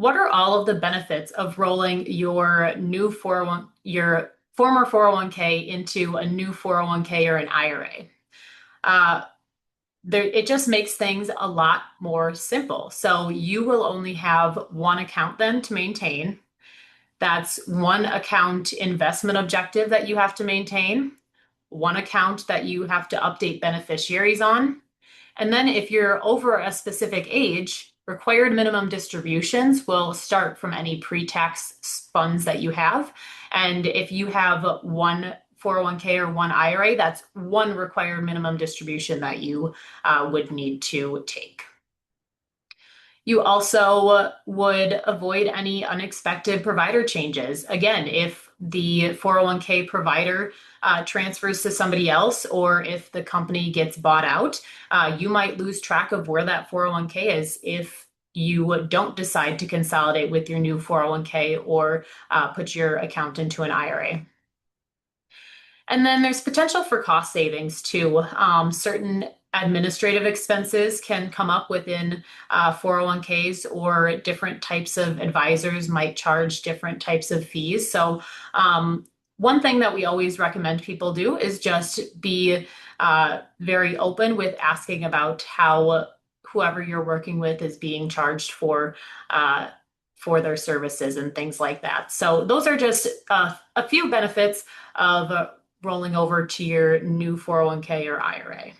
what are all of the benefits of rolling your your former 401k into a new 401k or an IRA? It just makes things a lot more simple. So you will only have one account then to maintain. That's one account investment objective that you have to maintain, one account that you have to update beneficiaries on. And then if you're over a specific age, required minimum distributions will start from any pre-tax funds that you have. And if you have one 401k or one IRA, that's one required minimum distribution that you would need to take. You also would avoid any unexpected provider changes. Again, if the 401k provider transfers to somebody else, or if the company gets bought out, you might lose track of where that 401k is if you don't decide to consolidate with your new 401k or put your account into an IRA. And then there's potential for cost savings too. Certain administrative expenses can come up within 401ks, or different types of advisors might charge different types of fees. So one thing that we always recommend people do is just be very open with asking about how whoever you're working with is being charged for their services and things like that. So those are just a few benefits of rolling over to your new 401k or IRA.